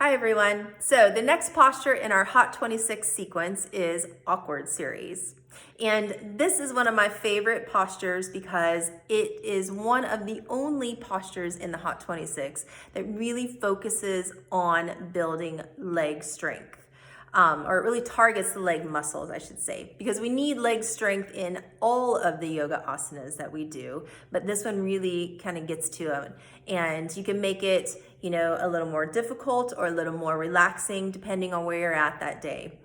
Hi everyone. So the next posture in our Hot 26 sequence is awkward series. And this is one of my favorite postures because it is one of the only postures in the Hot 26 that really focuses on building leg strength. Or it really targets the leg muscles, I should say, because we need leg strength in all of the yoga asanas that we do, but this one really kind of gets to them. And you can make it, a little more difficult or a little more relaxing depending on where you're at that day.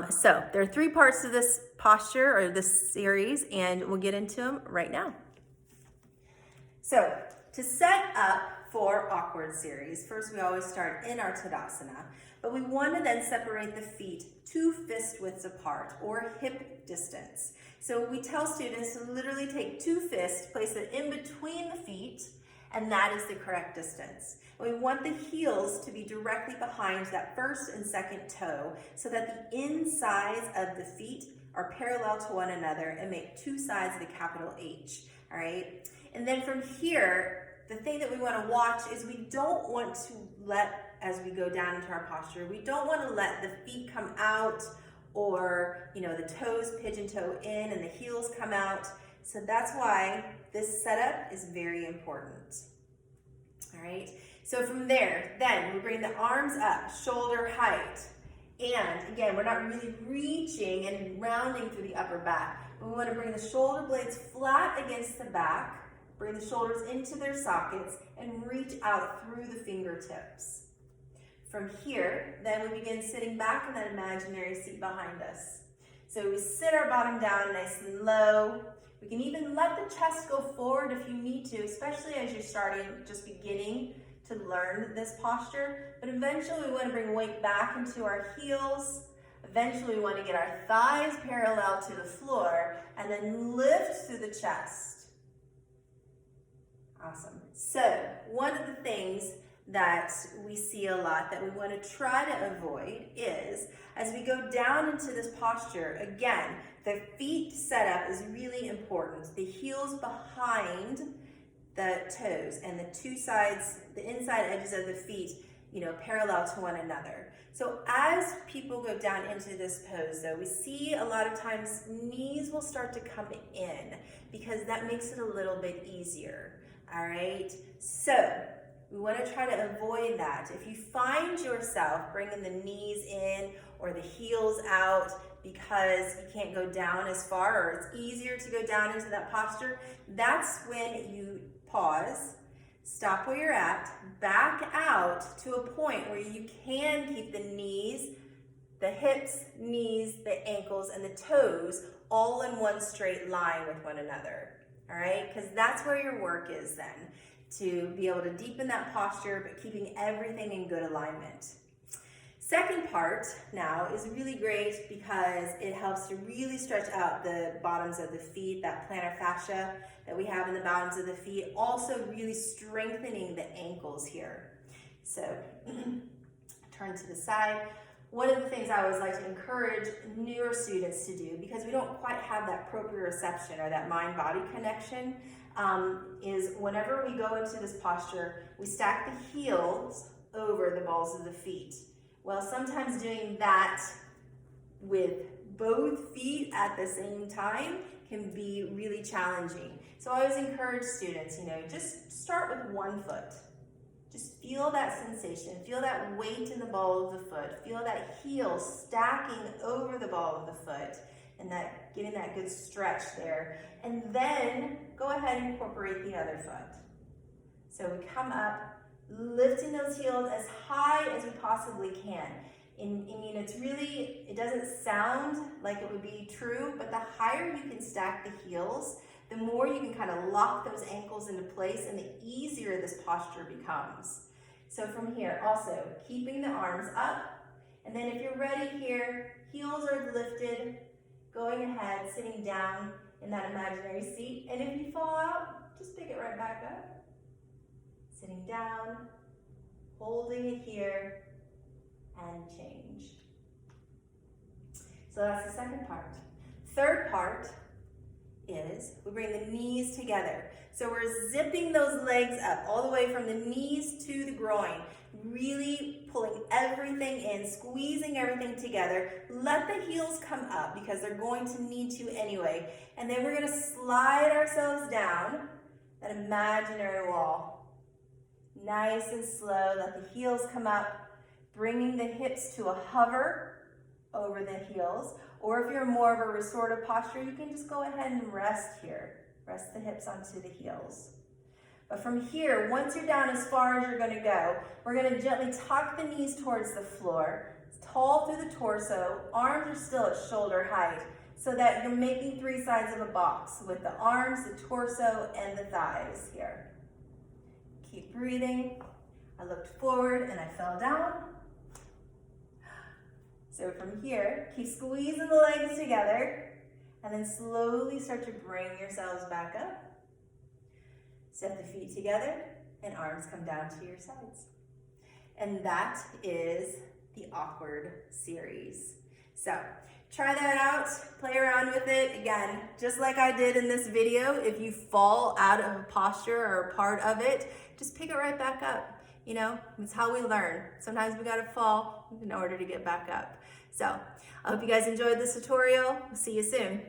So there are 3 parts to this posture or this series, and we'll get into them right now. So to set up for awkward series, first we always start in our Tadasana, but we want to then separate the feet 2 fist widths apart or hip distance. So we tell students to literally take 2 fists, place it in between the feet, and that is the correct distance. And we want the heels to be directly behind that first and second toe so that the insides of the feet are parallel to one another and make 2 sides of the capital H, all right? And then from here, the thing that we want to watch is we don't want to let, as we go down into our posture, we don't want to let the feet come out or, the toes pigeon toe in and the heels come out. So that's why this setup is very important. All right. So from there, then we bring the arms up, shoulder height. And again, we're not really reaching and rounding through the upper back. We want to bring the shoulder blades flat against the back. Bring the shoulders into their sockets and reach out through the fingertips. From here, then we begin sitting back in that imaginary seat behind us. So we sit our bottom down nice and low. We can even let the chest go forward if you need to, especially as you're just beginning to learn this posture. But eventually we want to bring weight back into our heels. Eventually we want to get our thighs parallel to the floor and then lift through the chest. Awesome. So one of the things that we see a lot that we want to try to avoid is, as we go down into this posture, again, the feet setup is really important. The heels behind the toes and the 2 sides, the inside edges of the feet, parallel to one another. So as people go down into this pose, though, we see a lot of times knees will start to come in because that makes it a little bit easier. All right, so we want to try to avoid that. If you find yourself bringing the knees in or the heels out because you can't go down as far or it's easier to go down into that posture, that's when you pause, stop where you're at, back out to a point where you can keep the knees, the hips, knees, the ankles, and the toes all in one straight line with one another. All right, because that's where your work is then, to be able to deepen that posture, but keeping everything in good alignment. Second part now is really great because it helps to really stretch out the bottoms of the feet, that plantar fascia that we have in the bottoms of the feet, also really strengthening the ankles here. So turn to the side. One of the things I always like to encourage newer students to do, because we don't quite have that proprioception or that mind-body connection, is whenever we go into this posture, we stack the heels over the balls of the feet. Well, sometimes doing that with both feet at the same time can be really challenging. So I always encourage students, just start with one foot. Just feel that sensation, feel that weight in the ball of the foot, feel that heel stacking over the ball of the foot and that getting that good stretch there. And then go ahead and incorporate the other foot. So we come up, lifting those heels as high as we possibly can. It doesn't sound like it would be true, but the higher you can stack the heels, the more you can kind of lock those ankles into place and the easier this posture becomes. So from here, also keeping the arms up. And then if you're ready here, heels are lifted, going ahead, sitting down in that imaginary seat. And if you fall out, just pick it right back up. Sitting down, holding it here, and change. So that's the second part. Third part is we bring the knees together. So we're zipping those legs up all the way from the knees to the groin, really pulling everything in, squeezing everything together. Let the heels come up because they're going to need to anyway. And then we're going to slide ourselves down that imaginary wall. Nice and slow, let the heels come up, bringing the hips to a hover over the heels. Or if you're more of a restorative posture, you can just go ahead and rest here. Rest the hips onto the heels. But from here, once you're down as far as you're going to go, we're going to gently tuck the knees towards the floor, tall through the torso, arms are still at shoulder height, so that you're making three sides of a box with the arms, the torso, and the thighs here. Keep breathing. I looked forward and I fell down. So from here, keep squeezing the legs together, and then slowly start to bring yourselves back up. Step the feet together and arms come down to your sides. And that is the awkward series. So try that out, play around with it. Again, just like I did in this video, if you fall out of a posture or a part of it, just pick it right back up. You know, it's how we learn. Sometimes we gotta fall in order to get back up. So I hope you guys enjoyed this tutorial. We'll see you soon.